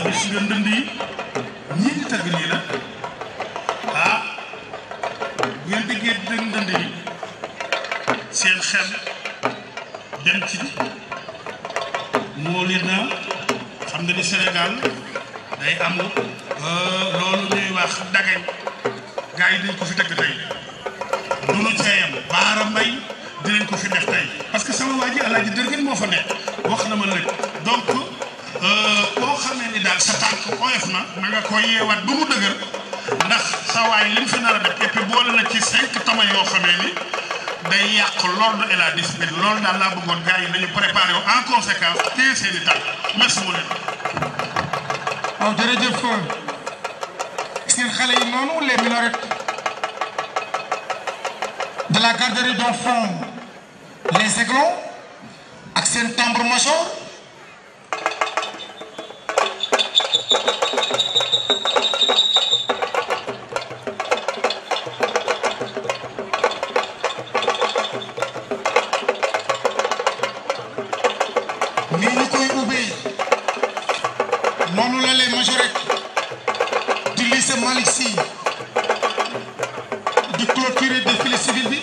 gis nga ndënd yi ñii di tëgg nii la ah ngeen déggee dëgg ndënd yi seen xel dem ci moo leen na xam nga ni Sénégal day am loolu ñuy wax dagañ gars yi dañ ko fi tëgg tey dunu ceeyam baara mbay dinañ ko fi def tey parce que sama waa ji alaaji dërgën moo fa nekk wax na ma lépp donc boo xamee ni daal sa tànk oyof na nga ko yeewaat ba mu dëgër ndax sa waay li mu fi nar a def et puis boole na ci 5 tama yoo xamee ni day yàq l'ordre et la discipline loolu daal laa bëggoon gars yi nañu préparé wu en conséquence téye seen i tànk merci mu leen. waaw jërëjëf seen xale yi noonu les minoritettes de la garderie d'enfants les Aiglons ak seen tambour major nii ñu koy ubbee noonu la les majorettes du lycée Malick Sy di clôturer défilé civil bi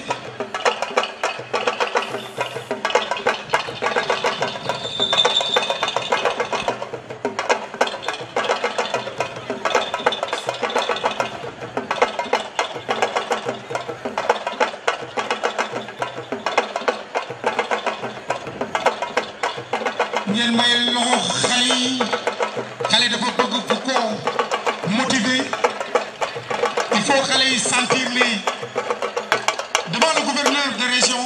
ngeen may loxo xale yi xale dafa bëgg ku ko motiver il faut xale yi sentir ni devant le gouverneur de région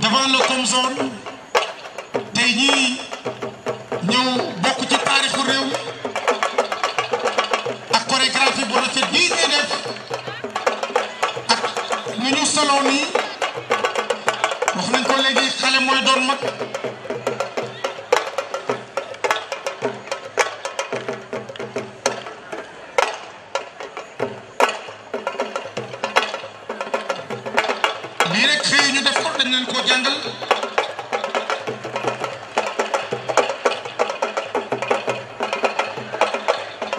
devant le Comzone tey ñii ñëw bokk ci taarixu réew mi ak chorégraphie bu rafet bii ñuy def ak nu ñu solo nii wax nañ ko léegi xale mooy doon mag lii rek xëy ñu def ko dañ leen koo jàngal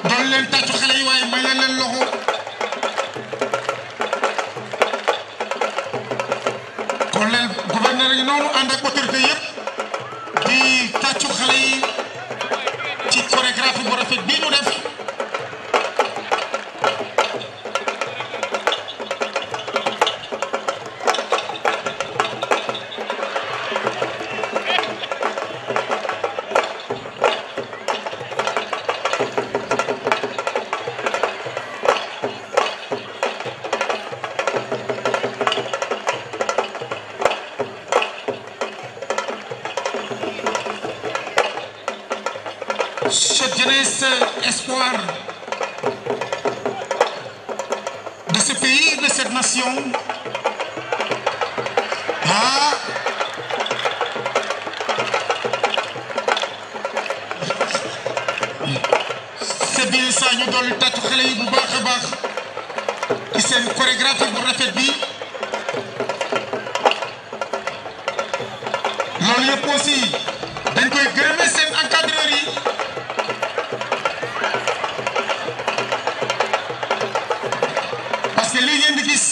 doon leen tàccu xale yi waaye may leen loxo kon leen gouverneur yi noonu ànd ak autorité yëpp di tàccu xale yi ci chorégraphie bu rafet bii ñu def cette jeunesse espoir de ce pays, de cette nation. Ah, c'est bien ça ñu dolli tàccu xale yi bu baax a baax ci seen chorégraphie bu rafet bi loolu yëpp aussi dañ koy gërëmee seen encadreur yi. parce que lii ngeen di gis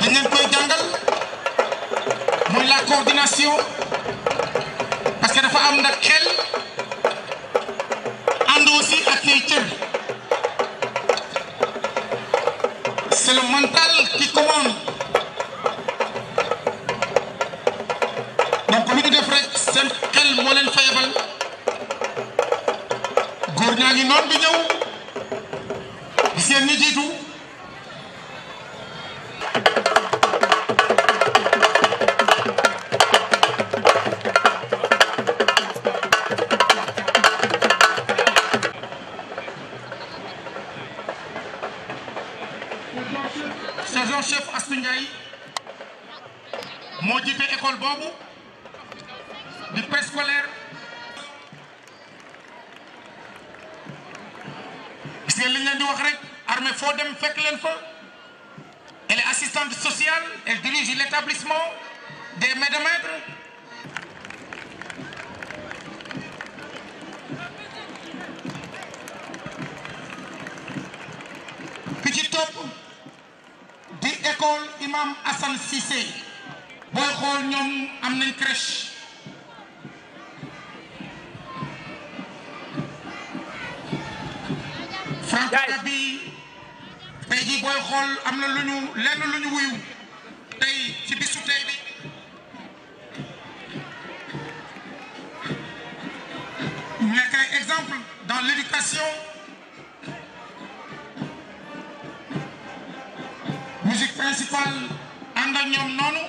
dañ leen koy jàngal muy la coordination parce que dafa am nag xel ànd aussi ak ay cër c'est le mental qui commande donc lu ñu def rek seen xel moo leen fa yebal góor ñaa ngi noonu di ñëw gis ngeen ñi jiitu sergent chef Astou Ndiaye moo jiite école boobu di préscolaire gis ngeen li ñu leen di wax rek armée foo dem fekk leen fa elle est assistante sociale elle dirige l'établissement des maîtres école Imam Hassan Cissé booy xool ñoom am nañ crèche Franca bi tey jii booy xool am na lenn lu ñu wuyu tey ci bisu tey bi nekk ay exemple dans l'éducation musique principale ànd ak ñoom noonu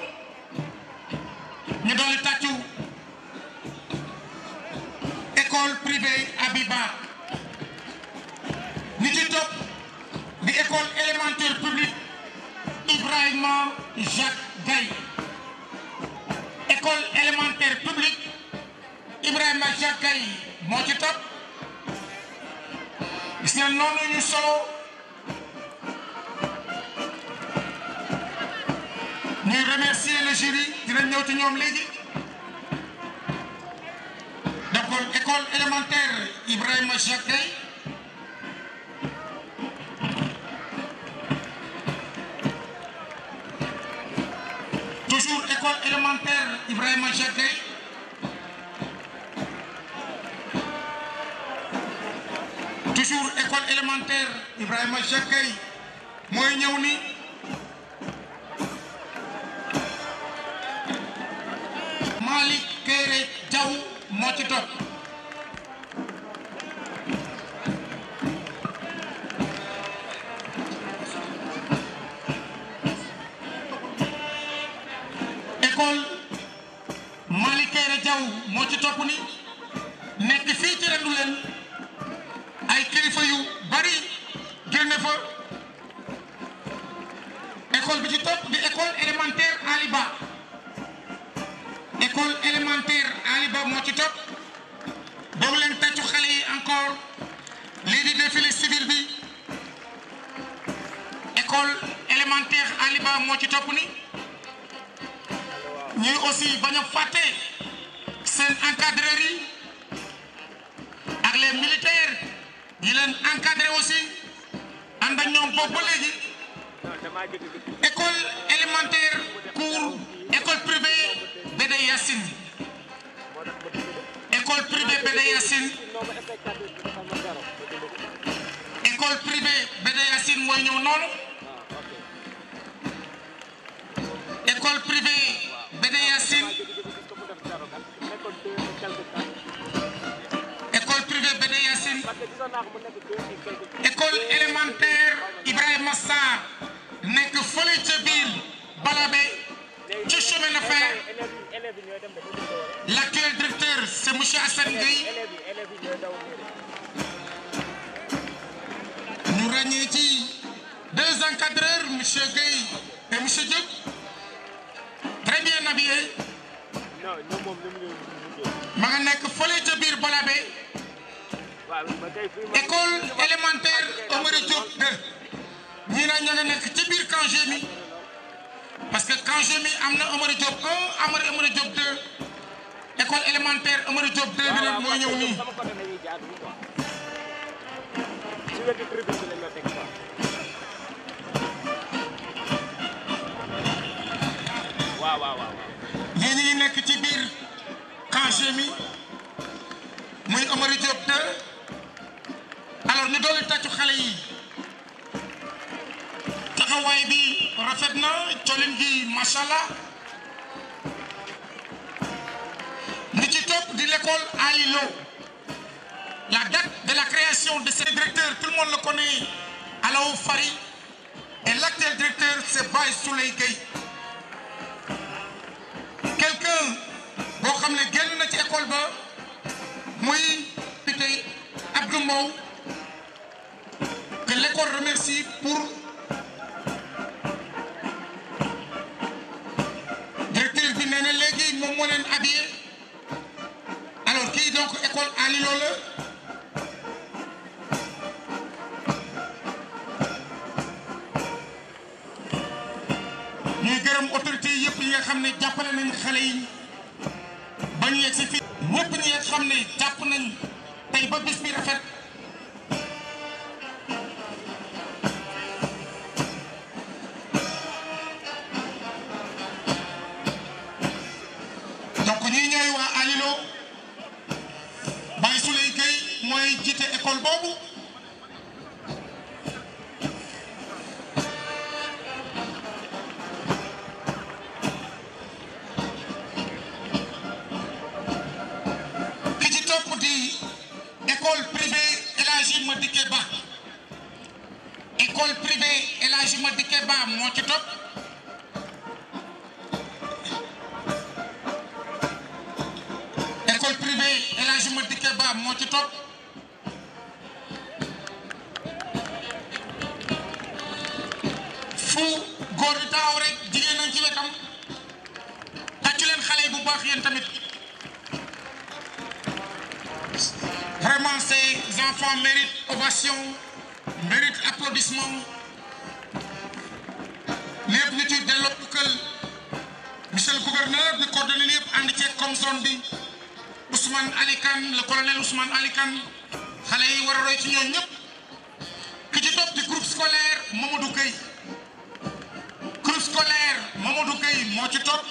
ñu doon tàccu école privée Abiba ñi ci topp di école élémentaire publique Ibrahima Jacques Gaye école élémentaire publique Ibrahima Jacques Gaye moo ci topp gis ngeen noonu ñu solo ñuy remercier le jury dina ñëw ci ñoom léegi donc école élémentaire Ibrahima Jacques Gaye toujours école élémentaire Ibrahima Jacques Gaye toujours école élémentaire Ibrahima Jacques Gaye mooy ñëw ni Malick Kéré Diaw moo ci topp école Malick Kéré Diaw moo ci topp ni nekk fii ci rendu leen ay kilifa yu bari génne fa école bi ci topp di école élémentaire Aliba école élémentaire Aliba moo ci topp boobu leen tàccu xale yi encore lii di défilé civil bi école élémentaire Aliba moo ci topp ni ñuy aussi bañ a fàtte seen encadreurs yi ak les militaires yi leen encadré aussi ànd ak ñoom boobu ba léegi école élémentaire cours école privée Bédé Yassine école privée Bédé Yassine école privée Bédé Yassine mooy ñëw noonu école privée Bédé Yassine école privée Bédé Yassine école élémentaire Ibrahima Sarr nekk fële ca biir Balabé ci chemin de fer l'actuel directeur c'est monsieur Assane Gueye ñu ràññee ci deux encadreurs monsieur Gueye et monsieur Diop très bien habillés ma nga nekk fële ca biir Balabé école élémentaire Omar Diop 2 ñii nag ña nga nekk ci biir Kangé mi parce que Kangé mi am na Omar Diop 1 Omar Diop 2 école élémentaire Omar Diop 2 bi nag mooy ñëw nii ñii ñi ngi nekk ci biir Kangé mi muy Omar Diop 2 alors ñu doole tàccu xale yi taxawaay bi rafet na colin gi machallah ni ci topp di l'école Ali Lo la date de la création de ce directeur tout le monde le connaît Alaou Fari et l'actuel directeur c'est Baye Souley Gueye quelqu'un boo xam ne génn na ci école ba muy pité Abdou Mbow que l'école remercie pour directeur bi nee na léegi moom moo leen habillé alors kii donc école Ali Lo la ñuy gërëm autorité yëpp yi nga xam ne jàppale nañ xale yi ba ñu yegg si fii ñëpp ñi nga xam ne jàpp nañ tey ba bis bi rafet ñooy waa Alilo Baye Souley Gueye mooy jiite école boobu ki ci topp di école privée El Hadji Madické Ba école privée El Hadji Madické Ba moo ci topp école privée El Hadji Madické Ba moo ci topp fu góor di taxaw rek jigéen nañ ci wetam tàccu leen xale yi bu baax yéen tamit vraiment ces enfants méritent ovation méritent applaudissement lépp ñu ci delloo dukkal monsieur le gouverneur bi coordonné lépp ànd ceeg comme zone bi Ousmane Ali Kane le colonel Ousmane Ali Kane xale yi war a roy ci ñoom ñëpp ki ci topp di groupe scolaire Mamadou Gueye groupe scolaire Mamadou Gueye moo ci topp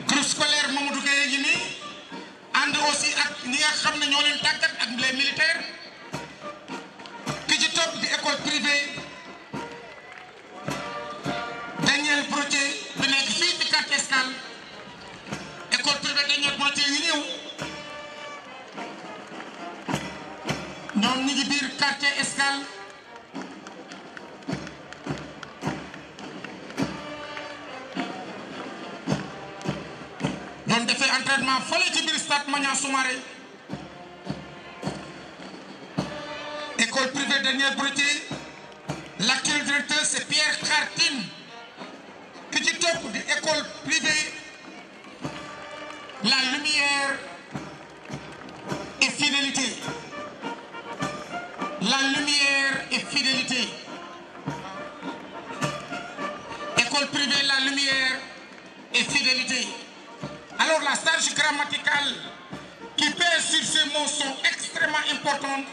groupe scolaire Mamadou Gueye yi nii ànd aussi ak ñi nga xam ne ñoo leen tàggat ak les militaires ki ci topp di école privée Daniel Brottier bi nekk fii ci quartier Escale école privée Daniel Brottier yi ñëw ñoom ñi ngi biir quartier Escale doon defee entraînement fële ci biir stade Maniang Soumaré école privée Daniel Brottier l'actuel directeur c'est Pierre Khartine ki ci topp di école privée La Lumière et Fidélité La Lumière et Fidélité école privée La Lumière et Fidélité. Alors la charge grammaticale qui pèse sur ces mots sont extrêmement importantes.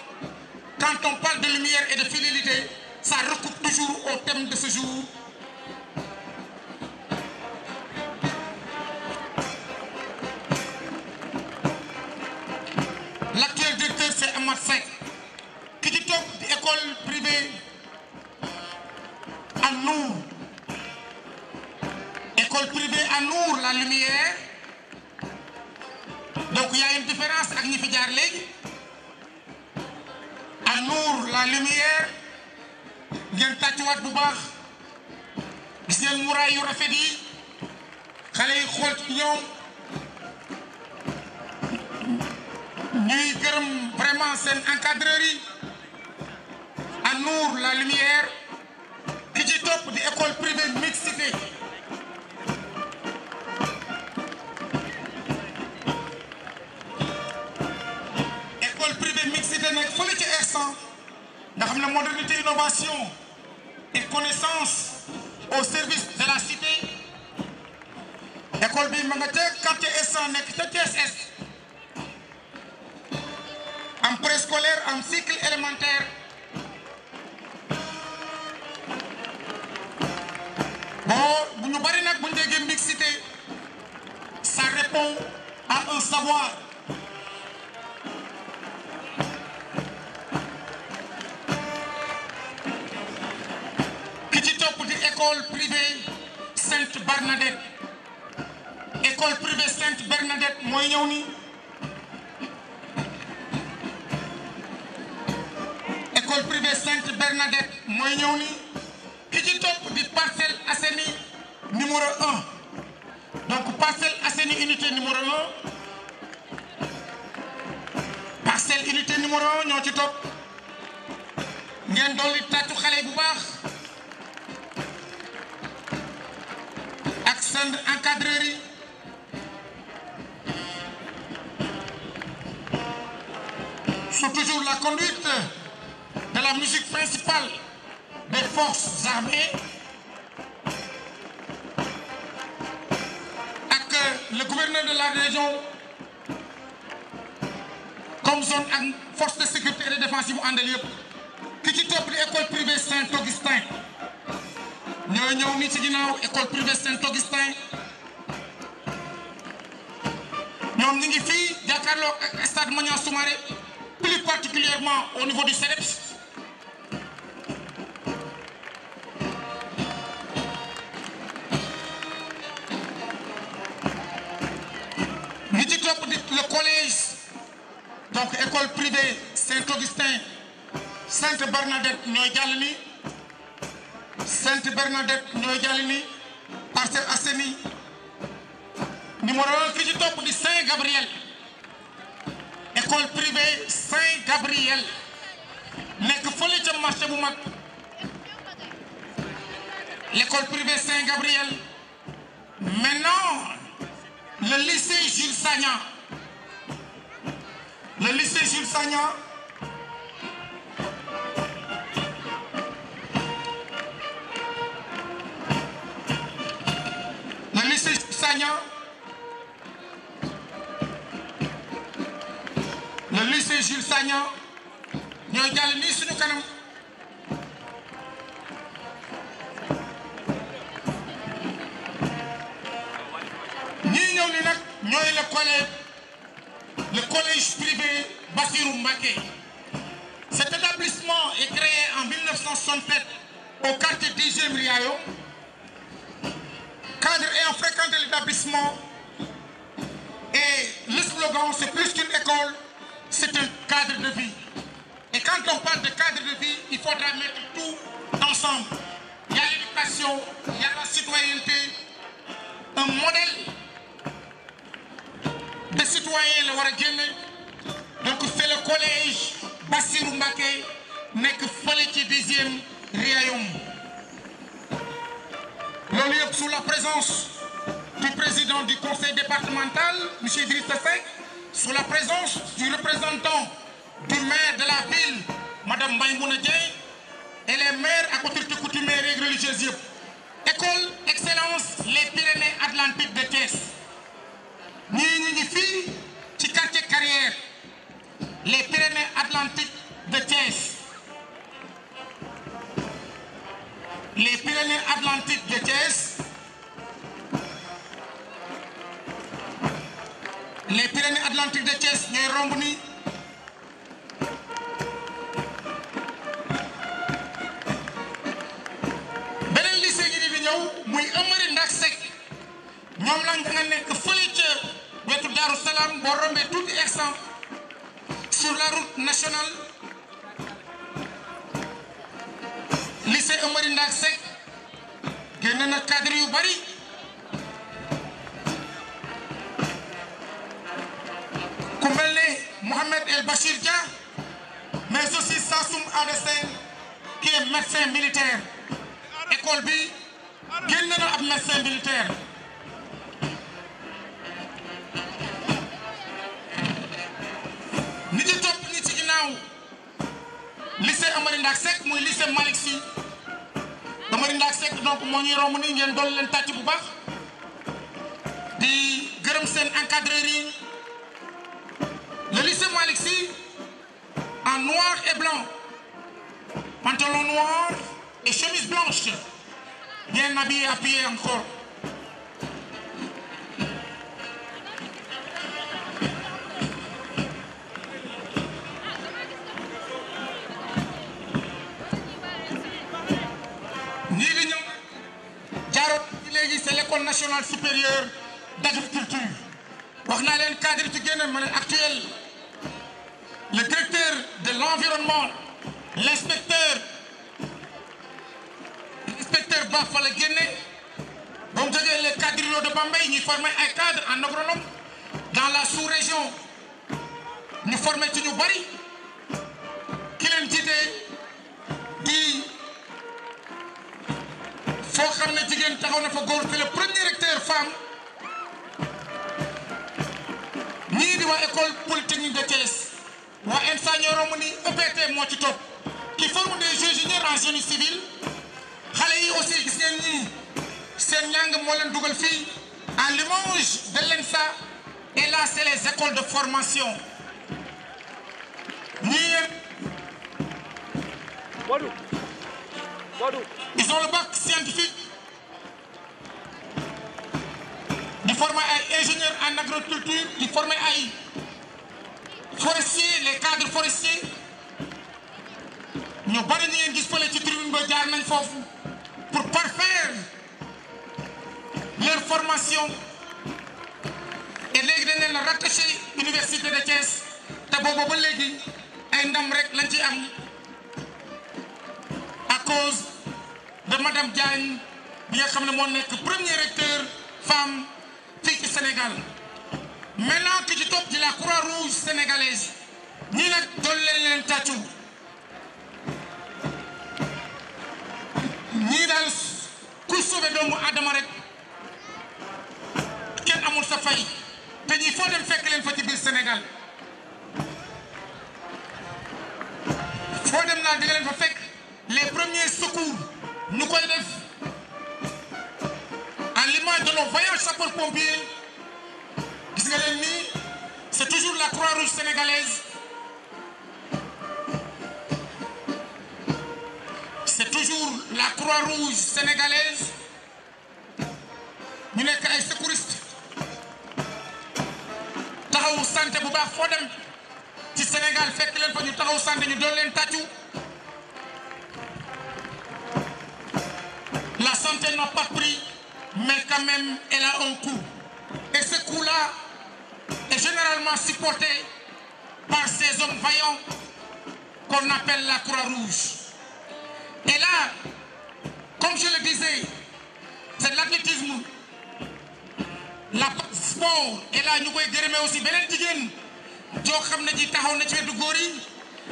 Quand on parle de lumière et de fidélité, ça recoupe toujours au thème de ce jour. L'actuel directeur c'est Amath Seck ki ci topp di école privée An-Nour école privée An-Nour La Lumière. Donc il y a une différence ak ñi fi jaar léegi An-Nour La Lumière ngeen tàccuwaat bu baax gis ngeen muraay yu rafet yi xale yi xool ci ñoom ñuy gërëm vraiment seen encadreur yi An-Nour La Lumière ki ci topp di école privée mixité nekk fële ci instant nga xam ne modernité innovation et connaissance au service de la cité école bi ma nga ca quartier instant nekk ca Thiès Est en préscolaire en cycle élémentaire bon bu ñu bari nag bu ñu déggee mixité ça répond à un savoir. École privée Sainte Bernadette école privée Sainte Bernadette mooy ñëw ni école privée Sainte Bernadette mooy ñëw ni ki ci topp di Parcelles Assainies numéro 1 donc Parcelles Assainies unité numéro 1 Parcelles unité numéro 1 ñoo ci topp ngeen dolli tàccu xale bu baax. Encadreur sous toujours la conduite de la musique principale des forces armées ak le gouverneur de la région comme zone ak force de sécurité et de défense yi mu àndal yëpp ki ci topp di école privée Saint-Augustin ñooy ñëw ni ci ginnaaw école privée Saint-Augustin ñoom ñu ngi fii jàkkaarloo ak stade Maniang Soumaré plus particulièrement au niveau du CEDEPS. ñi ci topp di le collège donc école privée Saint-Augustin Sainte Bernadette ñooy jàll ni Sainte Bernadette ñooy jàll ni Parcelles Assainies numéro 1 ki ci topp di Saint-Gabriel école privée Saint-Gabriel nekk fële ca marché bu mag l'école privée Saint-Gabriel. Maintenant le lycée Jules Sagna. Le lycée Jules Sagna. Le lycée Jules Sagna. Le lycée Jules Sagna. ñooy jàll nii suñu kanam. ñii ñëw ni nag ñooy le collège privé Bassirou Mbacké. Cet établissement est créé en 1967 au quartier 10e Riayo. Cadre ayant fréquenté l'établissement et le slogan c'est plus qu'une école, c'est un cadre de vie. Et quand on parle de cadre de vie, il faudra mettre tout ensemble. Il y a l'éducation, il y a la citoyenneté, un modèle de citoyen la war a génne. Donc c'est le collège Bassirou Mbacké nekk fële ci 10e Riayoum. Loolu yëpp sous la présence du président du conseil départemental monsieur Idrissa Seck, sous la présence du représentant du maire de la ville madame Mbaye Dieng et les maires ak autorités coutumières et religieuses yëpp. École excellence les Pyrénées Atlantiques de Thiès. ñii ñu ngi fii ci quartier Carrière les Pyrénées Atlantiques de Thiès. Les Pyrénées Atlantiques de Thiès. Les Pyrénées Atlantiques de Thiès ñooy romb ni. beneen lycée gi di ñëw muy Amary Ndack Seck ñoom la nga nekk fële ca wetu Darou Salam boo rombee tuuti instant sur la route nationale. Lycée Amary Ndack Seck génn na cadre yu bari. ku mel ne Mohamed El Bachir Dia mais aussi Sassoum Adesène qui est médecin militaire. École bi génn na ab médecin militaire. ñi ci topp ñi ci ginnaaw lycée Amary Ndack Seck muy lycée Malick Sy. Amary Ndack Seck donc moo ñuy romb ni ngeen doon leen tàcc bu baax di gërëm seen encadreur yi. Le lycée Malick Sy en noir et blanc, pantalon noir et chemise blanche, bien habillé, appuyé encore. ñii di ñëw jaaroon ci léegi c'est l'école nationale supérieure d'agriculture. wax naa leen cadre ci génne ma ne actuel le directeur de l'environnement l'inspecteur Ba fa la génne ba mu jógee les cadres de Bambey ñuy formé ay cadres en agronome dans la sous-région ñu formé ci ñu bari ki leen jiite di foo xam ne jigéen taxaw na fa góor c'est le premier recteur femme. ñii di waa école polytechnique de Thiès waa ENSA ñoo romb ni EPT moo ci topp qui forme des ingénieurs en génie civil. xale yi aussi gis ngeen ñii seen njàng moo leen dugal fii à Limoges de l'ENSA et là c'est les écoles de formation. ñii ils ont le bac scientifique di former ay ingénieurs en agriculture di former ay forestiers les cadres forestiers ñu bari ñu ngeen gis fële ci tribune ba jaar nañ foofu pour parfaire leur formation et léegi dañ leen la rattaché université de Thiès te boobu ba léegi ay ndam rek lañ ci am à cause de madame Diagne bi nga xam ne moo nekk premier recteur femme fii ci Sénégal maintenant ki ci topp di la Croix-Rouge sénégalaise ñii nag doon leen tàccu ñii daal kuy sauver doomu Adama rek kenn amul sa fay te ñii foo dem fekk leen fa ci biir Sénégal foo dem naa di nga leen fa fekk les premiers secours ñu koy def à l'image de nos vaillants sapeurs-pompiers gis nga leen nii c'est toujours la Croix-Rouge sénégalaise c'est toujours la Croix-Rouge sénégalaise ñu nekk ay secouristes taxawu santé bu baax foo dem ci Sénégal fekk leen fa ñu taxawu santé ñu doon leen tàccu la santé n'a pas pris mais quand même elle a un coût et ce coût-là est généralement supporté par ces hommes vaillants qu'on appelle la Croix-Rouge. Et là, comme je le disais, c'est l'athlétisme, la sport. Et là, nous pouvons dire aussi,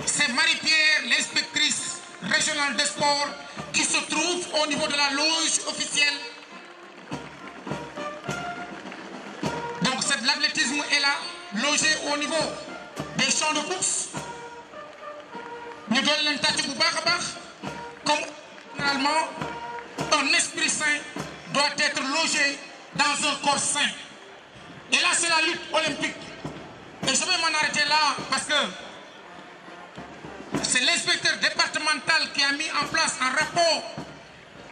c'est Marie-Pierre, l'inspectrice régionale des sports, qui se trouve au niveau de la loge officielle. Donc, l'athlétisme est là, logé au niveau des champs de course. Nous donnons l'intérêt comme généralement un esprit sain doit être logé dans un corps sain. Et là, c'est la lutte olympique. Et je vais m'en arrêter là parce que c'est l'inspecteur départemental qui a mis en place un rapport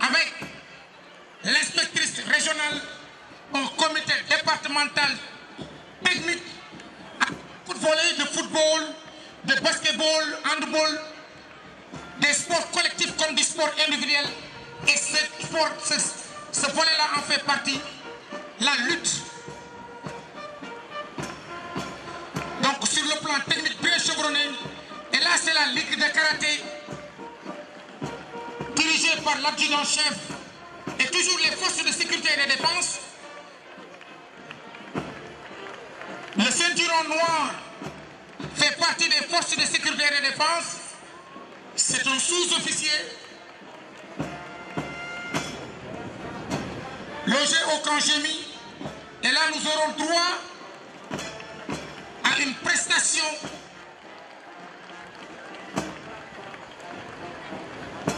avec l'inspectrice régionale, un comité départemental technique, de football, de basketball, handball, des sports collectifs comme des sports individuels. Et ce volet-là en fait partie, la lutte. Donc sur le plan technique bien chevronné, et là c'est la ligue de karaté, dirigée par l'adjudant-chef et toujours les forces de sécurité et de défense. Le ceinturon noir fait partie des forces de sécurité et de défense. C'est un sous-officier logé au camp Gémy. Et là, nous aurons droit à une prestation.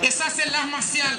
Et ça, c'est l'art martial.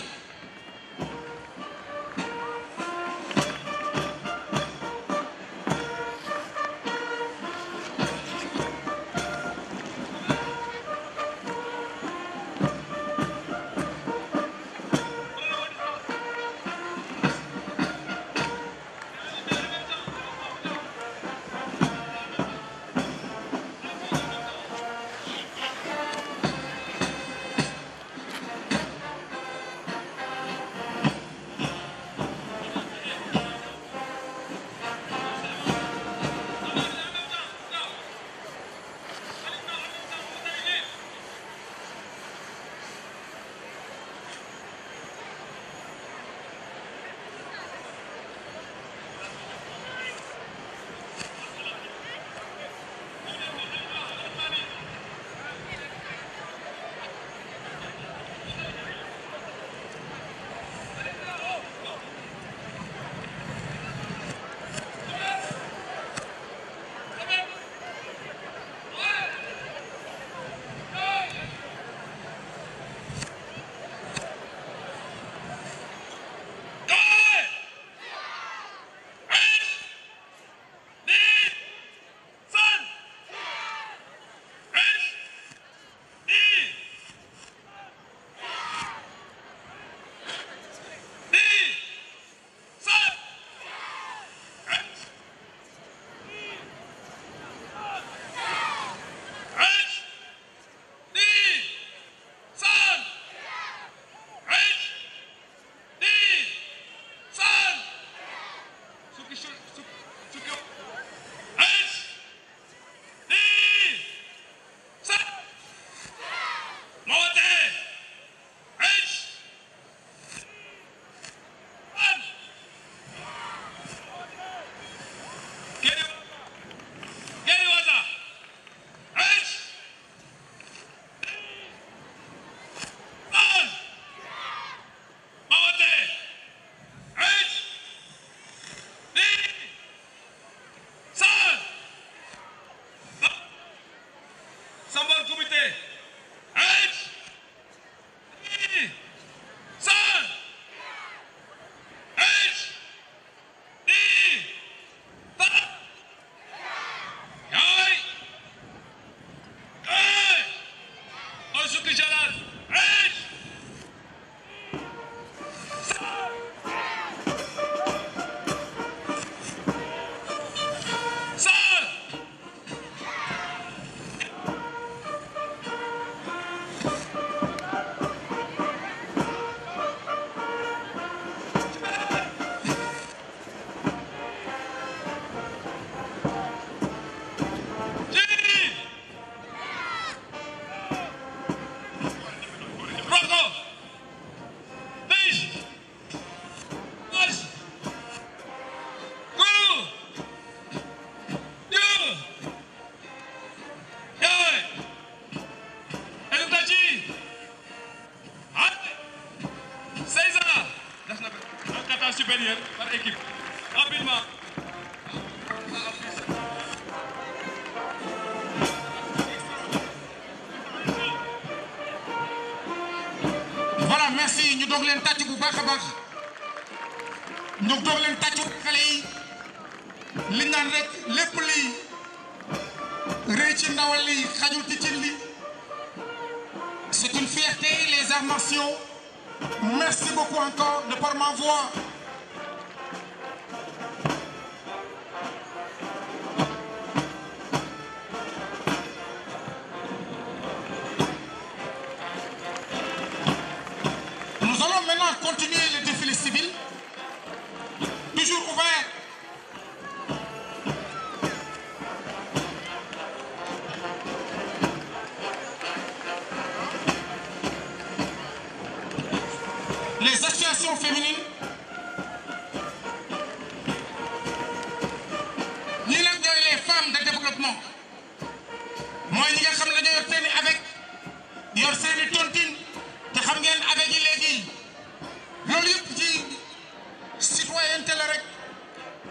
équipe. Rapidement. Voilà, merci. Ñu doog leen tàcc bu baax a baax. Ñu doog leen tàcc xale yi. Li naan rek lépp lii rëy ci ndawal li xajul ci cin li. C'est une fierté, les arts martiaux. Merci beaucoup encore de par ma voix. Nous allons maintenant continuer le défilé civil, toujours ouvert. Les associations féminines, ñi nag ñooy les femmes de développement mooy ñi nga xam ne dañoo yor seeni avec yor seeni tontine te xam ngeen avec yi léegi loolu yëpp ci citoyenneté la rek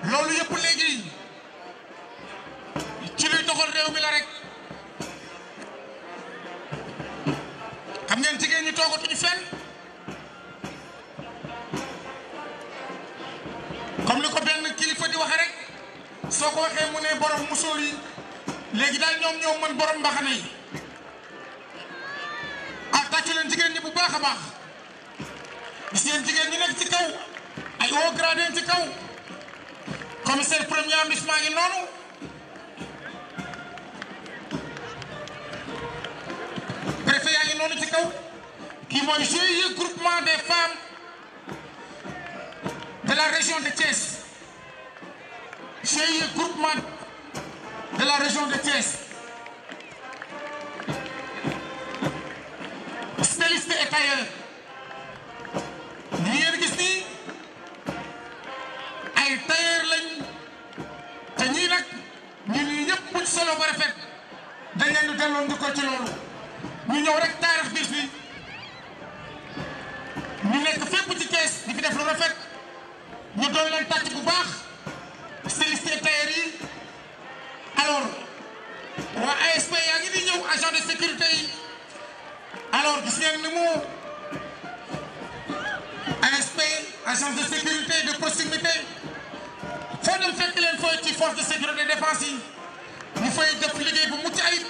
loolu yëpp léegi ci luy doxal réew mi la rek xam ngeen jigéen ñi toogatuñu fenn. comme ni ko benn kilifa di waxee rek soo ko waxee mu ne borom musóor yi léegi daal ñoom mën borom mbaxane yi tàccu leen jigéen ñi bu baax a baax gis ngeen jigéen ñi nekk ci kaw ay haut gradé ci kaw commissaire premier arrondissement ngi noonu préfet yaa ngi noonu ci kaw kii mooy GIE groupement des femmes de la région de Thiès. GIE groupement de la région de Thiès. Styliste et tailleur. Ñi ngeen gis nii ay tailleur lañ te ñii nag ñun ñii ñëpp buñ solo ba rafet dañ leen di delloo njukkal ci loolu ñu ñëw rek taarix bis bi ñu nekk fépp ci Thiès di fi def lu rafet. ñu doon leen tàcc bu baax styliste et tailleur yi alors waa ASP yaa ngi di ñëw agent de sécurité yi alors gis ngeen ni mu ASP agent de sécurité de proximité foo dem fekk leen fooy ci force de sécurité et défense yi ñu fay def liggéey bu mucc ayib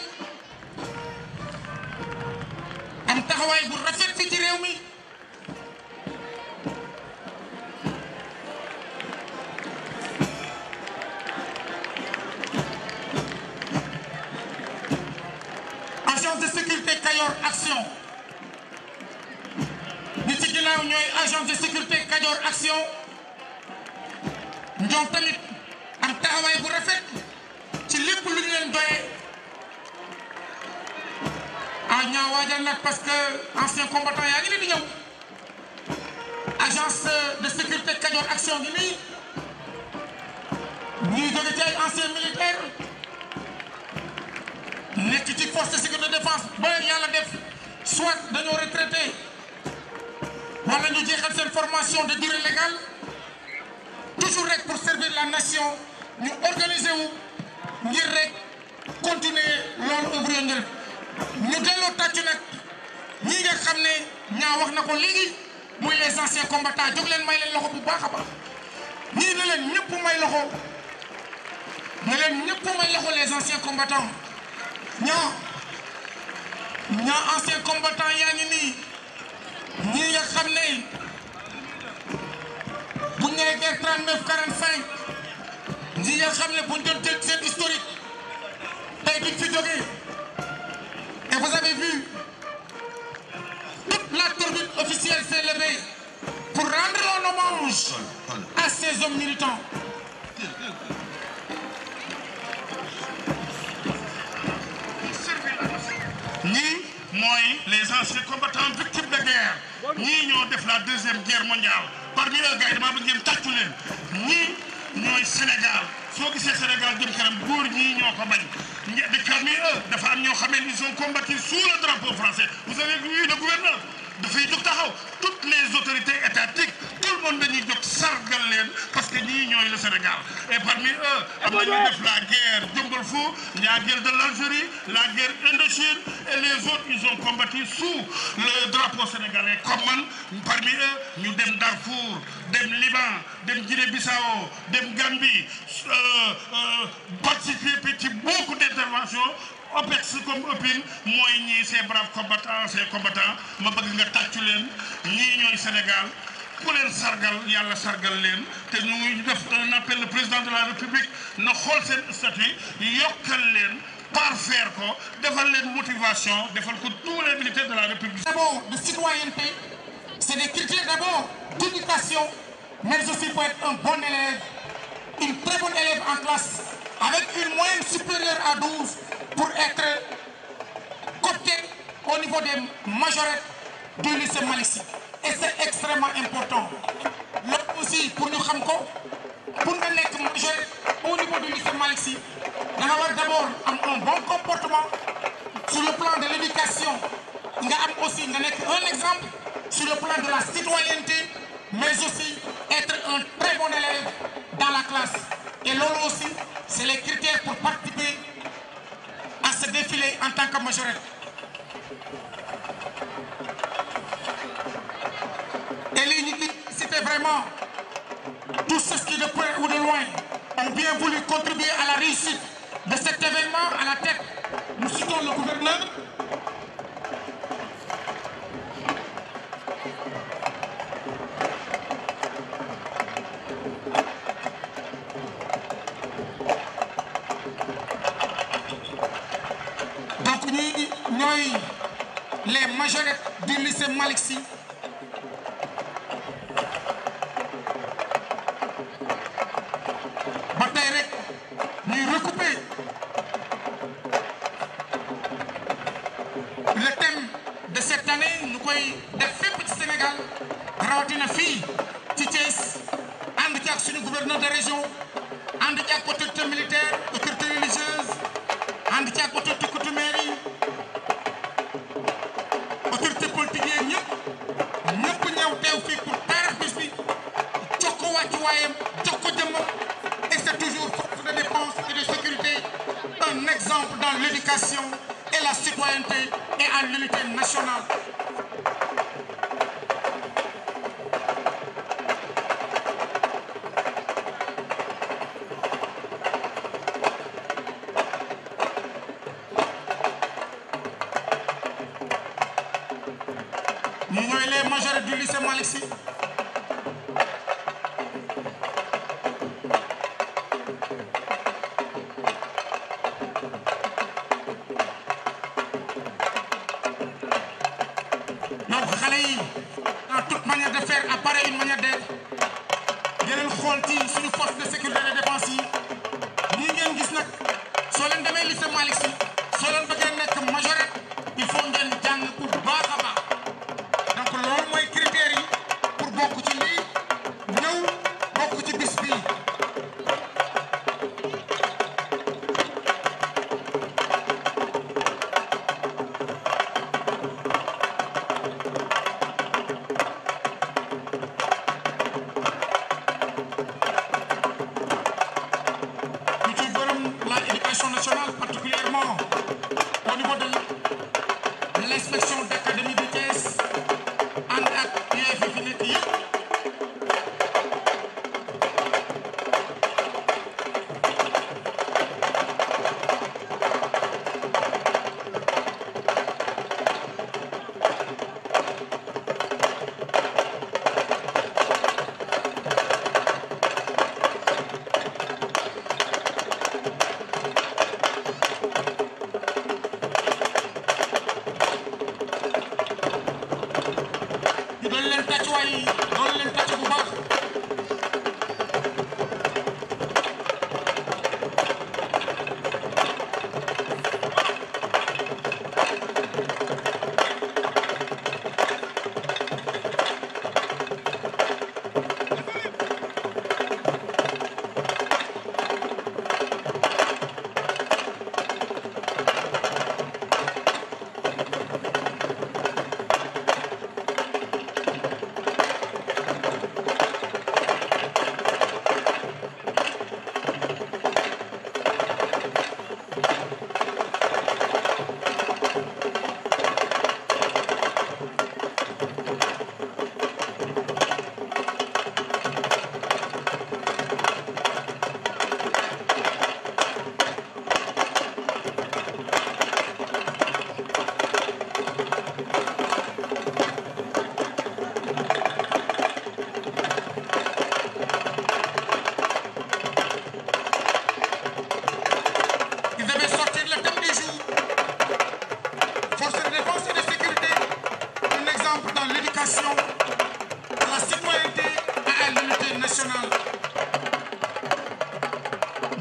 am taxawaay bu rafet fii ci réew mi. Agence de sécurité Kayor Action ñi ci ginnaaw ñooy agence de sécurité Kayor Action ñoom tamit am taxawaay bu rafet ci lépp lu ñu leen doyee ñaa waajal nag parce que ancien combattant yaa ngi ni di ñëw agence de sécurité Kayor Action gi nii ñuy jóge ci ay ancien militaire nekk ci force de sécurité de défense ba yàlla def soit dañoo retraité wala ñu jeexal seen formation de durée légale toujours rek pour servir la nation ñu organiser wu ngir rek continuer loolu œuvre njëriñ ñu delloo tàccu nag ñi nga xam ne ñaa wax na ko léegi muy les anciens combattants jóg leen may leen loxo bu baax a baax ñii ne leen ñëpp may loxo les anciens combattants. ñaa ancien combattant yaa ngi nii ñi nga xam ne bu ñu nee guerre 39 45 ñi nga xam ne bu ñu doon jël seen historique tey duñ fi jógee et vous avez vu toute la tribune officielle s'est levée pour rendre un hommage à ces hommes militants. ñii mooy les anciens combattants victimes de guerre ñii ñoo def la deuxième guerre mondiale parmi eux gars yi dama bëgg ngeen tàccu leen ñii ñooy Sénégal soo gisee Sénégal jëm kanam góor ñii ñoo ko bañ parmi eux dafa am ñoo xam ne ils ont combattu sous le drapeau français vous avez vu le gouverneur dafay jóg taxaw toutes les autorités étatiques tout le monde dañuy jóg sargal leen parce que ñii ñooy le Sénégal et parmi eux am nañu def la guerre Diombal Fou, la guerre de l'Algérie, la guerre Indochine et les autres ils ont combattu sous le drapeau sénégalais comme man parmi eux ñu dem Darfour dem Liban dem Guinée-Bissau dem Gambie participer ci beaucoup d'interventions OPEX comme OPIN mooy ñii ces braves combattants ces combattants ma bëgg nga tàccu leen ñii ñooy Sénégal ku leen sargal yàlla sargal leen te ñu def un appel le président de la République na xool seen statut yokkal leen parfaire ko defal leen motivation defal ko tous les militaires de la République. D'abord de citoyenneté, c'est des critères d'abord d'éducation, mais aussi pour être un bon élève, une très bonne élève en classe, avec une moyenne supérieure à 12 pour être coopté au niveau des majorettes du lycée Malick Sy. Et c'est extrêmement important. Là aussi, pour nous xam ko, pour nga nekk majorette au niveau du lycée Malick Sy, da nga war d'abord am un bon comportement sur le plan de l'éducation. Nga am aussi nga nekk un exemple sur le plan de la citoyenneté, mais aussi être un très bon élève dans la classe. Et loolu aussi, c'est les critères pour participer à ce défilé en tant que majorette. Et l'unité, c'était vraiment tous ceux qui de près ou de loin ont bien voulu contribuer à la réussite de cet événement. À la tête, nous citons le gouverneur, donc ñooy les majorettes du lycée Malick Sy. ba tey rek ñuy recouper le thème de cette année ñu koy def fépp ci Sénégal rawatina fii ci Thiès ànd ci ak suñu gouverneur de région ànd ci ak autorité militaire autorité religieuse ànd ci ak autorité coutumière yi autorité politique yi ñëpp ñëw teew fii pour taarix bis bi jox ko wàccuwaayam jox ko jëmmam. Et c'est toujours force de défense et de sécurité, un exemple dans l'éducation et la citoyenneté et en l'unité nationale. Nous sommes les majorettes du lycée Malick Sy. En toute manière de faire apparaît une manière d'être yeneen xool ci suñu force de sécurité et de défense yi ñii ngeen gis nag soo leen demee lycée Malick Sy soo leen bëggee nekk majorette il faut ngeen jàng pour baax a baax donc loolu mooy critères yi pour bokk ci lii ñëw bokk ci bis bii. Nationale, particulièrement au niveau de l'inspection d'académie de Thiès ànd ak UEF fi nekk yëpp. doon leen tàcc bu baax.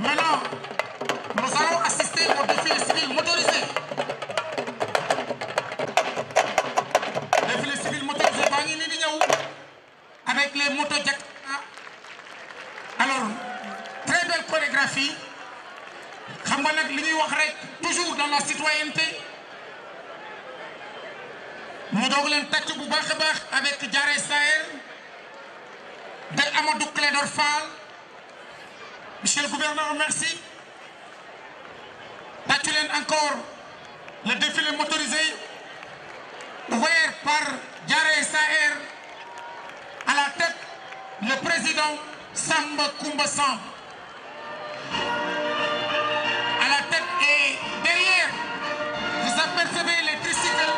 Maintenant, nous allons assister au défilé civil motorisé. Défilé civil motorisé avec les motos Jakarta. Alors, très belle chorégraphie. Toujours dans la citoyenneté. Nous devons avec Diarra Saher, de Amadou Clédor Fall. Monsieur le gouverneur, merci. Tatulen encore le défilé motorisé ouvert par Diarra Saher. À la tête, le président Samba Koumba Samb. À la tête et derrière, vous apercevez les tricycles.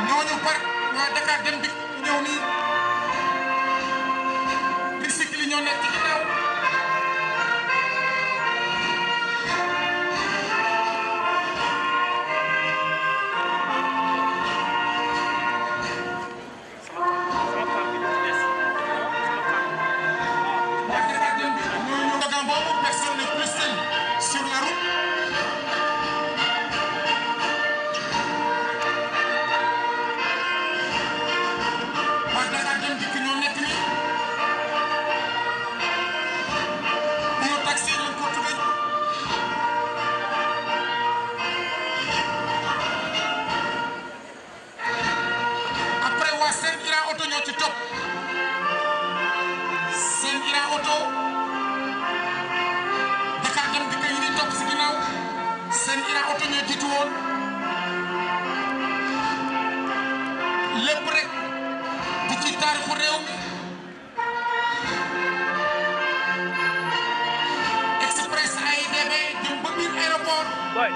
Ñooñu par waa Dakar Dem Dikk ñëw nii tricycle yi ñoo nekk ci ginnaaw. Personne n'est plus seul sur la route. Après waa Sen Ira Auto ñoo ci topp. Sen Ira Auto Dakar Dem Dikk yi di topp si ginnaaw. Sen Ira Auto ñoo jiitu woon. lépp rek di ci taarixu réew mi. Express AIBD jëm ba biir aéroport. boy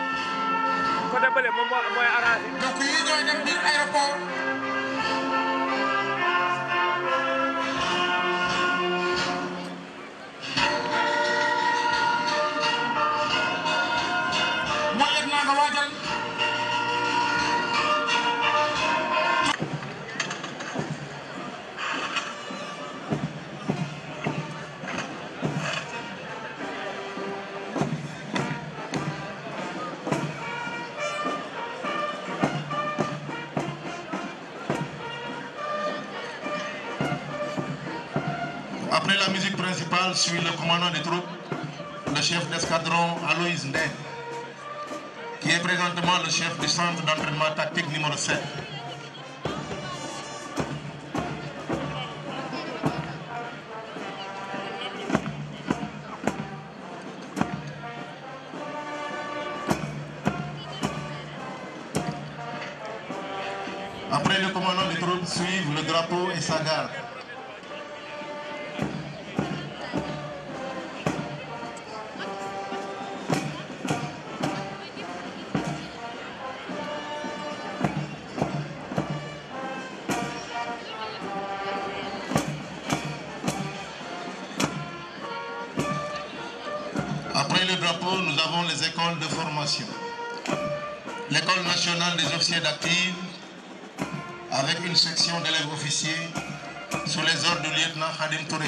côté bële moom mooy arrangé. donc yii ñooy dem biir aéroport. mooy yëg naa nga waajal. Après la musique principale suit le commandant des troupes, le chef d'escadron Aloïs Ndeng, qui est présentement le chef du centre d'entraînement tactique numéro 7. Après le commandant des troupes suivent le drapeau et sa garde. Après le drapeau, nous avons les écoles de formation. L'école nationale des officiers d'active, avec une section d'élèves officiers sous les ordres du lieutenant Khadim Touré.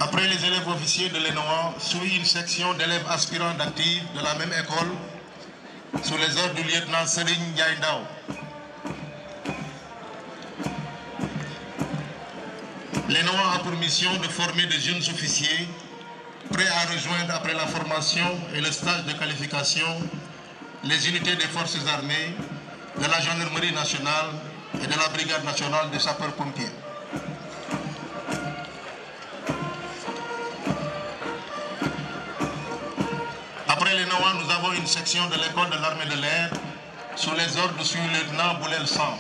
Après les élèves officiers de l'ENOA, suit une section d'élèves aspirants d'actifs de la même école sous les ordres du lieutenant Serigne Ndiaye Ndao. L'ENOA a pour mission de former des jeunes officiers prêts à rejoindre après la formation et le stage de qualification les unités des forces armées, de la gendarmerie nationale et de la brigade nationale des sapeurs-pompiers. avons une section de l'école de l'armée de l'air sous les ordres du sous-lieutenant Boulel Sam.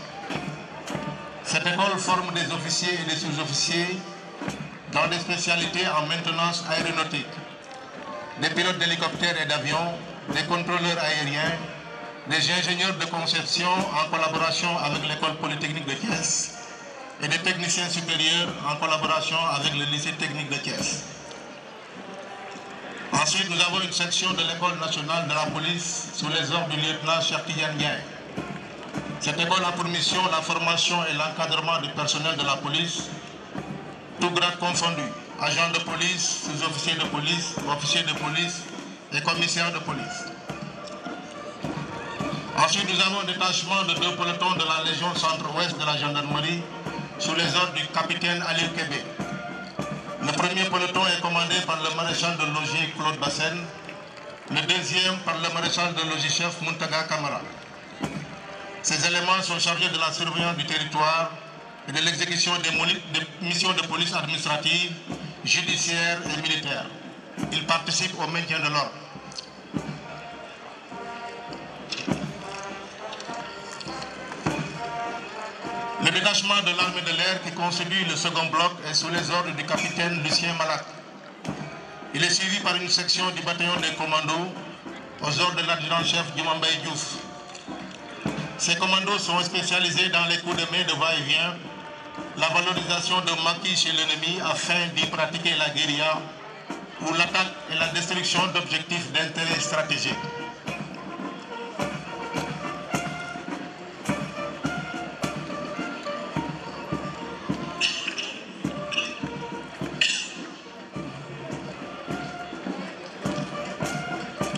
Cette école forme des officiers et des sous-officiers dans des spécialités en maintenance aéronautique, des pilotes d'hélicoptères et d'avions, des contrôleurs aériens, des ingénieurs de conception en collaboration avec l'école polytechnique de Thiès et des techniciens supérieurs en collaboration avec le lycée technique de Thiès. Ensuite, nous avons une section de l'école nationale de la police sous les ordres du lieutenant Cheikh Tidiane Ndiaye. Cette école a pour mission la formation et l'encadrement du personnel de la police, tout grade confondu, agents de police, sous-officiers de police, officiers de police et commissaires de police. Ensuite, nous avons un détachement de 2 pelotons de la Légion centre-ouest de la gendarmerie sous les ordres du capitaine Ali Kébé. Le premier peloton est commandé par le maréchal de logis Claude Bassen, le deuxième par le maréchal de logis-chef Muntaga Kamara. Ces éléments sont chargés de la surveillance du territoire et de l'exécution des missions de police administrative, judiciaire et militaire. Ils participent au maintien de l'ordre. Le détachement de l'armée de l'air qui constitue le second bloc est sous les ordres du capitaine Lucien Malak. Il est suivi par une section du bataillon des commandos aux ordres de l'adjudant-chef Dimambay Diouf. Ces commandos sont spécialisés dans les coups de main de va-et-vient, la valorisation de maquis chez l'ennemi afin d'y pratiquer la guérilla ou l'attaque et la destruction d'objectifs d'intérêt stratégique.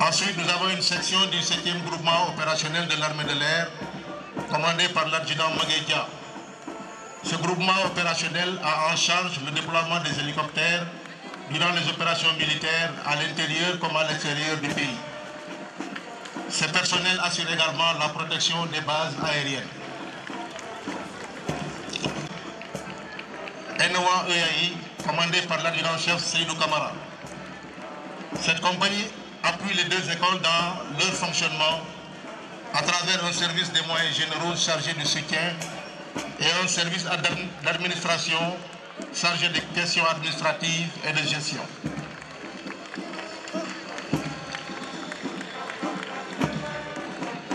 Ensuite, nous avons une section du 7e groupement opérationnel de l'armée de l'air, commandé par l'adjudant Maguedia. Ce groupement opérationnel a en charge le déploiement des hélicoptères durant les opérations militaires à l'intérieur comme à l'extérieur du pays. Ce personnel assure également la protection des bases aériennes. NOA EAI, commandé par l'adjudant-chef Seydou Kamara. Cette compagnie appuie les 2 écoles dans leur fonctionnement à travers un service des moyens généraux chargé du soutien et un service d'administration chargé des questions administratives et de gestion.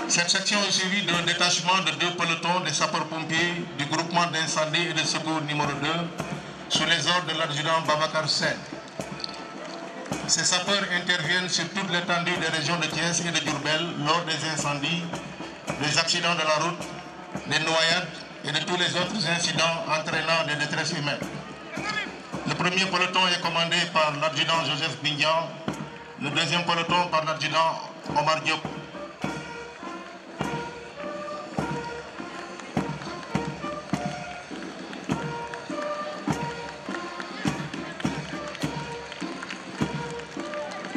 Cette section est suivie d'un détachement de 2 pelotons des sapeurs-pompiers du groupement d'incendie et de secours numéro 2 sous les ordres de l'adjudant Babacar Sen. Ces sapeurs interviennent sur toute l'étendue des régions de Thiès et de Diourbel lors des incendies, des accidents de la route, des noyades et de tous les autres incidents entraînant des détresses humaines. Le premier peloton est commandé par l'adjudant Joseph Bignan, le deuxième peloton par l'adjudant Omar Diop.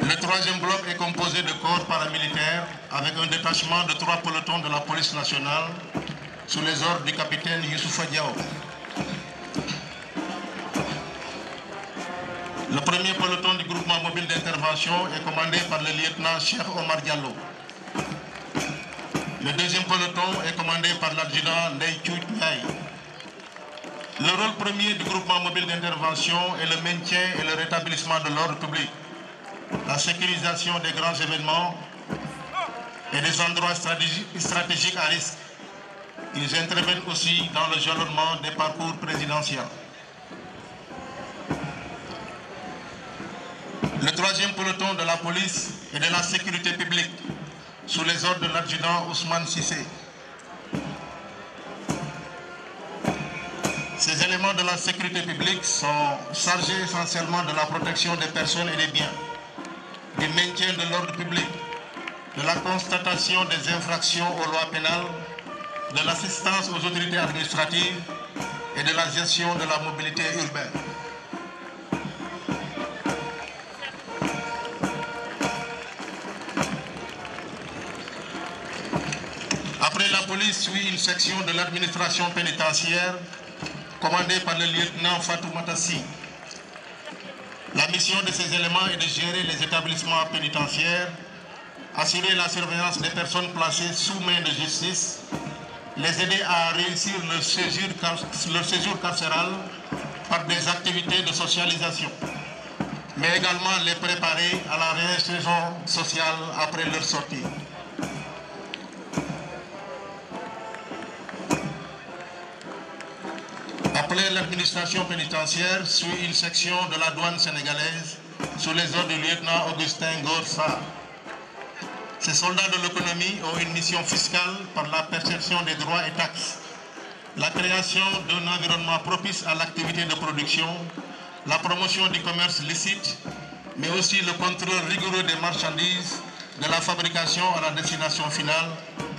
Le troisième bloc est composé de corps paramilitaires avec un détachement de 3 pelotons de la police nationale sous les ordres du capitaine Youssoufa Diao. Le premier peloton du groupement mobile d'intervention est commandé par le lieutenant Cheikh Omar Diallo. Le deuxième peloton est commandé par l'adjudant Ndeye Tchouit Ndiaye. Le rôle premier du groupement mobile d'intervention est le maintien et le rétablissement de l'ordre public, la sécurisation des grands événements et des endroits stratégiques à risque. Ils interviennent aussi dans le jalonnement des parcours présidentiels. Le troisième peloton de la police et de la sécurité publique, sous les ordres de l'adjudant Ousmane Sissé. Ces éléments de la sécurité publique sont chargés essentiellement de la protection des personnes et des biens, du maintien de l'ordre public, de la constatation des infractions aux lois pénales, de l'assistance aux autorités administratives et de la gestion de la mobilité urbaine. Après la police suit une section de l'administration pénitentiaire commandée par le lieutenant Fatou Matassi. La mission de ces éléments est de gérer les établissements pénitentiaires assurer la surveillance des personnes placées sous main de justice, les aider à réussir leur séjour carcéral par des activités de socialisation, mais également les préparer à la réinsertion sociale après leur sortie. Après l'administration pénitentiaire suit une section de la douane sénégalaise sous les ordres du lieutenant Augustin Gorsa. Ces soldats de l'économie ont une mission fiscale par la perception des droits et taxes, la création d'un environnement propice à l'activité de production, la promotion du commerce licite, mais aussi le contrôle rigoureux des marchandises, de la fabrication à la destination finale,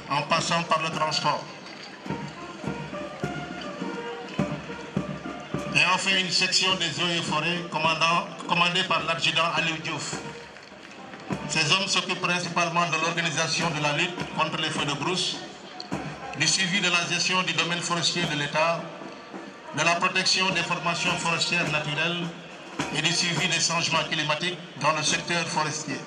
en passant par le transport. Et enfin une section des eaux et forêts commandée par l'adjudant Aliou Diouf. Ces hommes s'occupent principalement de l'organisation de la lutte contre les feux de brousse, du suivi de la gestion du domaine forestier de l'État, de la protection des formations forestières naturelles et du suivi des changements climatiques dans le secteur forestier.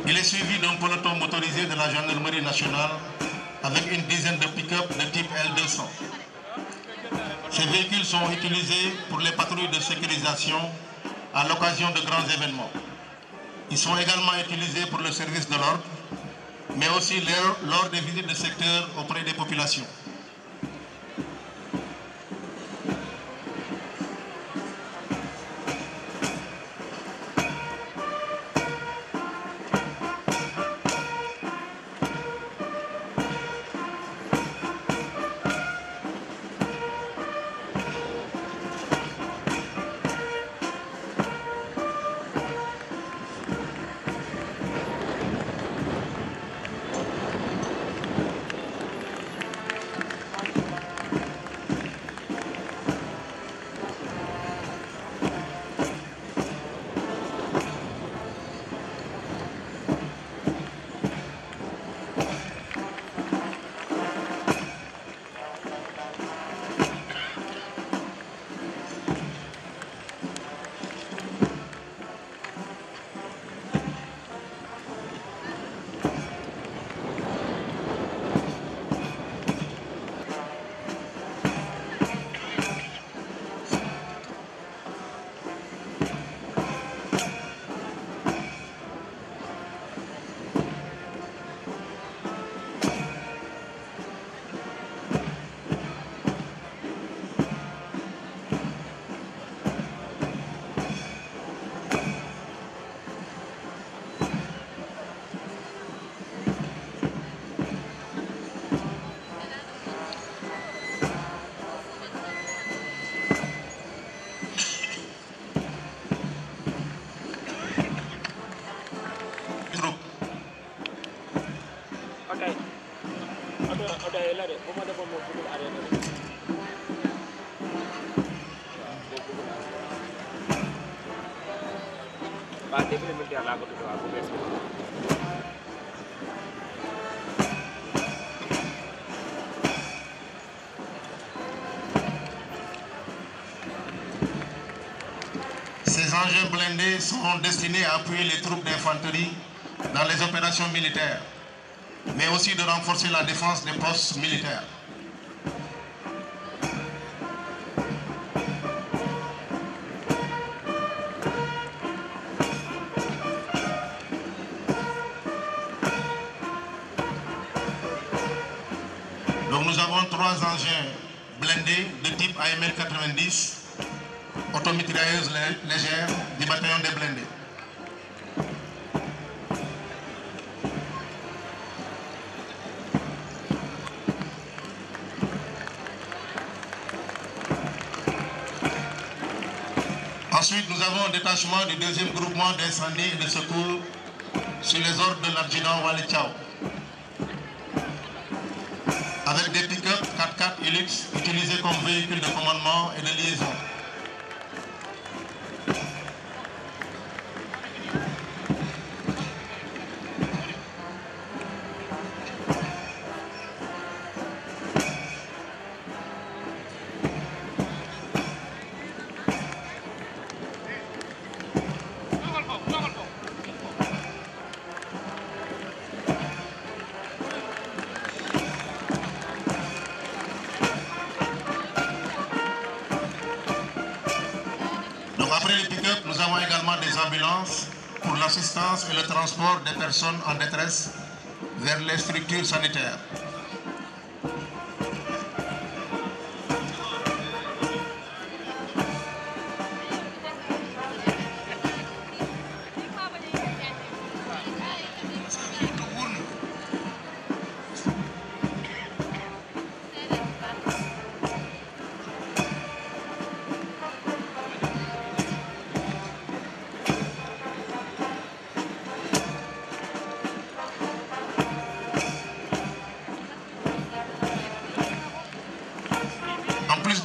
Il est suivi d'un peloton motorisé de la gendarmerie nationale avec une dizaine de pick-up de type L200. Ces véhicules sont utilisés pour les patrouilles de sécurisation à l'occasion de grands événements. Ils sont également utilisés pour le service de l'ordre, mais aussi lors des visites de secteur auprès des populations. Ces engins blindés sont destinés à appuyer les troupes d'infanterie dans les opérations militaires, mais aussi de renforcer la défense des postes militaires. Donc nous avons 3 engins blindés de type AML 90, automitrailleuse légère du bataillon des blindés. Ensuite, nous avons un détachement du 2e groupement d'incendie et de secours sur les ordres de l'adjudant Wali Tchao, avec des pick-up 4x4 Hilux utilisés comme véhicules de commandement et de liaison. également des ambulances pour l'assistance et le transport des personnes en détresse vers les structures sanitaires.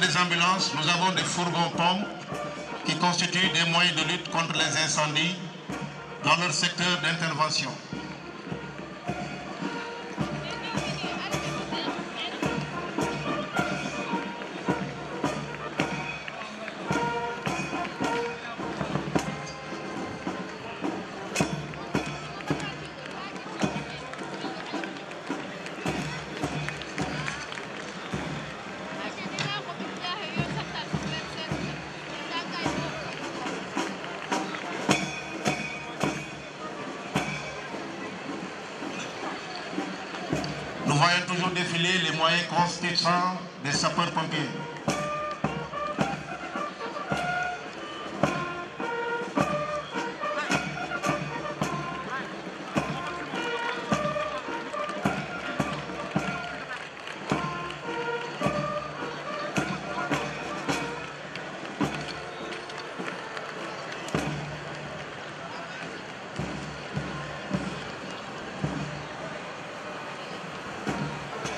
Des ambulances, nous avons des fourgons-pompes qui constituent des moyens de lutte contre les incendies dans leur secteur d'intervention. Nous voyons toujours défiler les moyens constituants des sapeurs-pompiers.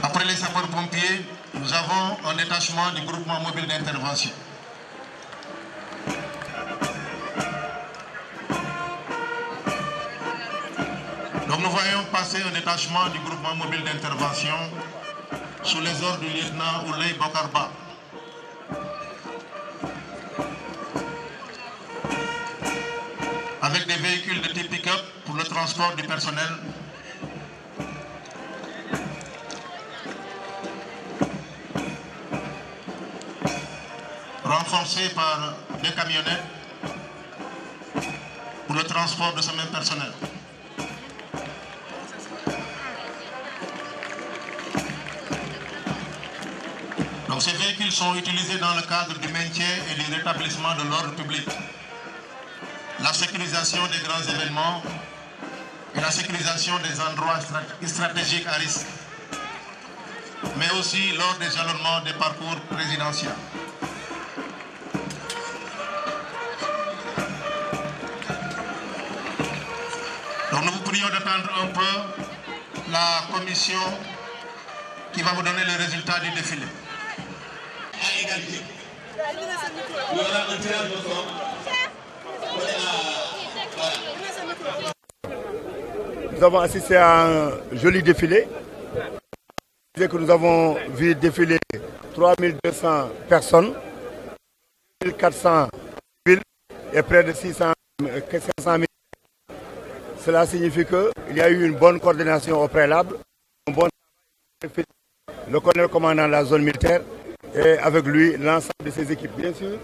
Après les sapeurs-pompiers, nous avons un détachement du groupement mobile d'intervention. Donc nous voyons passer un détachement du groupement mobile d'intervention sous les ordres du lieutenant Ouley Bokarba. Avec des véhicules de type pick-up pour le transport du personnel. Renforcé par des camionnettes pour le transport de ce même personnel. Donc ces véhicules sont utilisés dans le cadre du maintien et du rétablissement de l'ordre public, la sécurisation des grands événements et la sécurisation des endroits stratégiques à risque, mais aussi lors des jalonnements des parcours présidentiels. Donc nous vous prions d'attendre un peu la commission qui va vous donner le résultat du défilé. À égalité. Il y aura un tirage au sort. Nous avons assisté à un joli défilé. Que nous avons vu défiler 3200 personnes, 1400 villes et près de 500 000. Cela signifie qu'il y a eu une bonne coordination au préalable, un bon travail. Le colonel commandant de la zone militaire et avec lui l'ensemble de ses équipes. Bien sûr,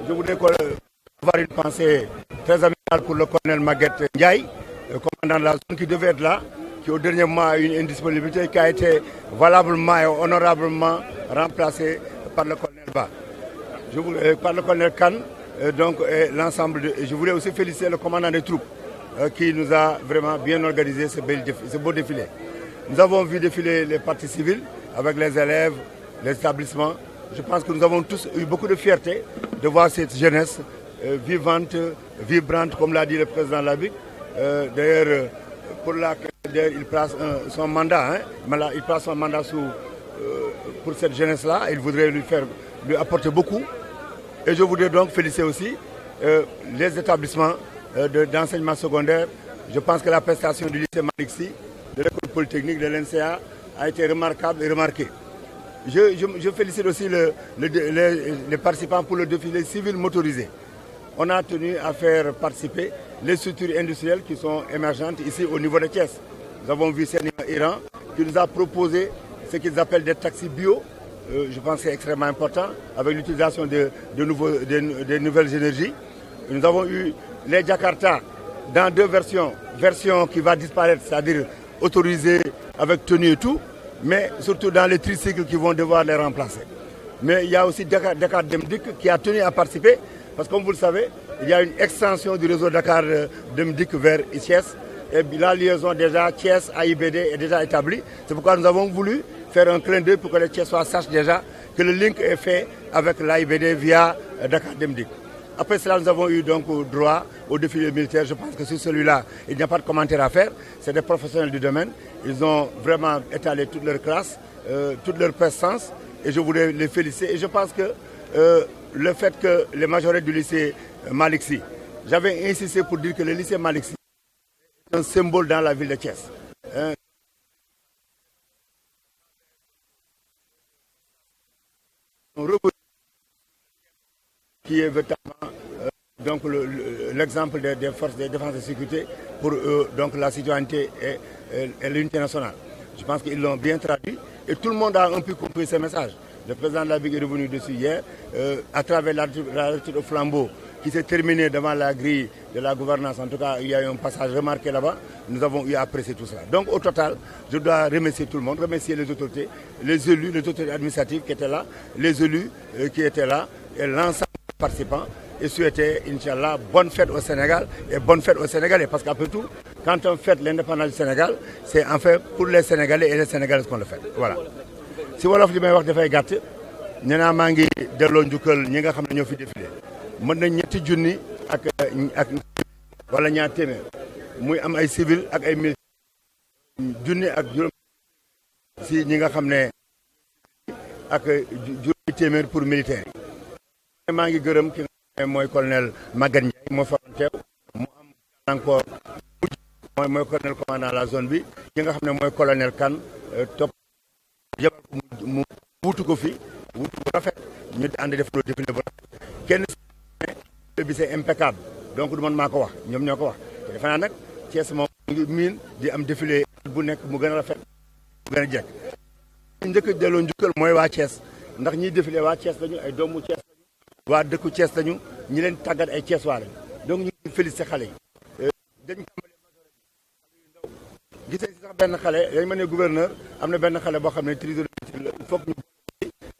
je voudrais avoir une pensée très amicale pour le colonel Maguette Ndiaye, le commandant de la zone qui devait être là, qui au dernier moment a eu une indisponibilité qui a été valablement et honorablement remplacée par le colonel Ba. Par le colonel Khan, donc l'ensemble. Je voulais aussi féliciter le commandant des troupes qui nous a vraiment bien organisé ce beau défilé. Nous avons vu défiler les parties civiles avec les élèves, les établissements. Je pense que nous avons tous eu beaucoup de fierté de voir cette jeunesse vivante, vibrante, comme l'a dit le président Labic. D'ailleurs, pour laquelle il place son mandat, il place son mandat pour cette jeunesse-là. Il voudrait lui apporter beaucoup. Et je voudrais donc féliciter aussi les établissements d'enseignement secondaire. Je pense que la prestation du lycée Malick Sy, de l'école polytechnique de l'NCA a été remarquable et remarquée. Je félicite aussi les participants pour le défilé civil motorisé. On a tenu à faire participer les structures industrielles qui sont émergentes ici au niveau de Thiès. Nous avons vu Sénima Iran qui nous a proposé ce qu'ils appellent des taxis bio. Je pense que c'est extrêmement important avec l'utilisation de nouvelles énergies. Nous avons eu les Jakarta dans deux versions. Version qui va disparaître, c'est-à-dire autorisée avec tenue et tout, mais surtout dans les tricycles qui vont devoir les remplacer. Mais il y a aussi Dakar Dem Dikk qui a tenu à participer, parce que comme vous le savez, il y a une extension du réseau Dakar Dem Dikk vers Thiès. Et la liaison déjà Thiès AIBD est déjà établie. C'est pourquoi nous avons voulu faire un clin d'œil pour que les Thiessois sachent déjà que le link est fait avec l'AIBD via Dakar Dem Dikk. Après cela, nous avons eu donc droit au défilé militaire. Je pense que sur celui-là, il n'y a pas de commentaire à faire. C'est des professionnels du domaine. Ils ont vraiment étalé toute leur classe, toute leur prestance. Et je voulais les féliciter. Et je pense que le fait que les majorés du lycée Malick Sy, j'avais insisté pour dire que le lycée Malick Sy est un symbole dans la ville de Thiès. Qui est véritablement donc l'exemple des forces de défense et de sécurité pour donc la citoyenneté et l'unité nationale. Je pense qu'ils l'ont bien traduit et tout le monde a un peu compris ce message. Le président de la Ligue est revenu dessus hier à travers la lecture au flambeau qui s'est terminée devant la grille de la gouvernance. En tout cas, il y a eu un passage remarqué là-bas. Nous avons eu à apprécier tout cela. Donc au total, je dois remercier tout le monde, remercier les autorités, les élus, les autorités administratives qui étaient là, les élus qui étaient là et l'ensemble des participants et souhaiter, Inch'Allah, bonne fête au Sénégal et bonne fête aux Sénégalais. Parce qu'après tout, quand on fête l'indépendance du Sénégal, c'est en fait pour les Sénégalais et les Sénégalaises qu'on le fait. Voilà. Si wolof li may wax dafay gàtt nee naa maa ngi delloo njukkal ñi nga xam ne ñoo fi défilé mën nañ ñetti junni ak wala ñaar téeméer muy am ay civil ak ay militaire junni ak juróom si ñi nga xam ne ak juróomi téeméer pour militaire yi maa ngi gërëm ki nga xam ne mooy colonel Maguette Ndiaye moo faroon teew mu am encore mooy colonel commandant la zone bi ki nga xam ne mooy colonel Kane topp yebal ko mu wutu ko fi wutu bu rafet ñu ànd def loo défilé bu rafet kenn si bi c'est impeccable donc du man maa ko wax ñoom ñoo ko wax te defe naa nag Thiès moom ngi miin di am défilé bu nekk mu gën a rafet mu gën a jekk njëkk a delloo njukkal mooy waa Thiès ndax ñiy défilé waa Thiès lañu ay doomu Thiès lañu waa dëkku Thiès lañu ñi leen tàggat ay Thiès waa lañu donc ñu ngi félicité xale yi dañ tàmbalee gisee si sax benn xale dañ ma ne gouverneur am na benn xale boo xam ne trésorier il faut que ñu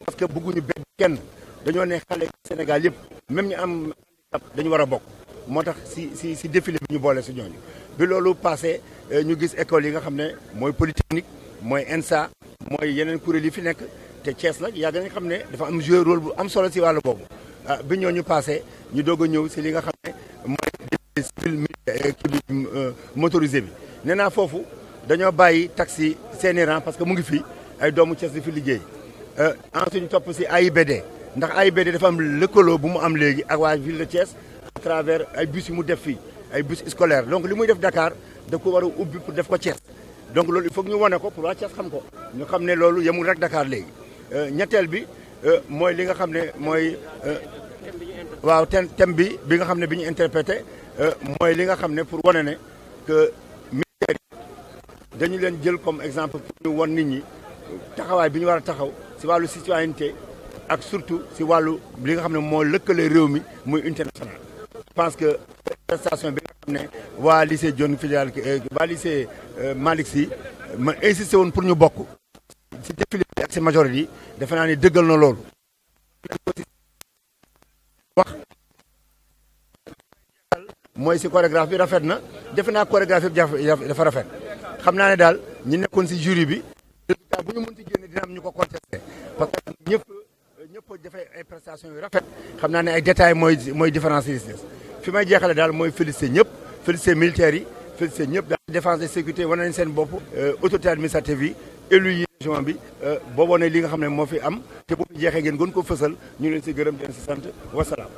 parce que bëgguñu benn kenn dañoo ne xale Sénégal yëpp même ñu am handicap dañu war a bokk moo tax si défilé bi ñu boole si ñooñu bi loolu passé ñu gis école yi nga xam ne mooy polytechnique mooy ENSA mooy yeneen kuréel yi fi nekk te Thiès la yàgg nañ xam ne dafa am joué rôle bu am solo si wàllu boobu bi ñooñu passé ñu doog a ñëw si li nga xam ne mooy civil motorisé bi nee naa foofu dañoo bàyyi taxi seeni rang parce que mu ngi fii ay doomu Thiès di fi liggéey ensuite ñu topp si AIBD ndax AIBD dafa am lëkkaloo bu mu am léegi ak waa ville de Thiès à travers ay bus yu mu def fii ay bus scolaire donc li muy def Dakar da ko war a ubbi pour def ko Thiès donc loolu il faut que ñu wane ko pour waa Thiès xam ko ñu xam ne loolu yemul rek Dakar léegi ñetteel bi mooy li nga xam ne mooy waaw thème bi nga xam ne bi ñu interprété mooy li nga xam ne pour wane ne que militaire yi dañu leen jël comme exemple pour ñu won nit ñi taxawaay bi ñu war a taxaw si wàllu citoyenneté ak surtout si wàllu li nga xam ne moo lëkkale réew mi muy unité nationale. Je pense que prestation bi nga xam ne waa lycée John Filial waa lycée Malick Sy ma insisté woon pour ñu bokk si défilé bi ak si majorité yi defe naa ni dëggal na loolu wax mooy si chorégraphe bi rafet na defe naa chorégraphe bi dafa rafet xam naa ne daal ñi nekkoon si jury bi résultat bu ñu mën ci génne dina am ñu ko contesté parce que ñëpp dafay ay prestations yu rafet xam naa ne ay détails mooy différence yi fi may jeexale daal mooy félicité ñëpp félicité militaires yi félicité ñëpp daal défense et sécurité wane nañ seen bopp autorité administrative yi élus yi région bi boo wone li nga xam ne moo fi am te bu fi jeexee ngeen gën ko fësal ñu leen si gërëm di leen si sant wasalaam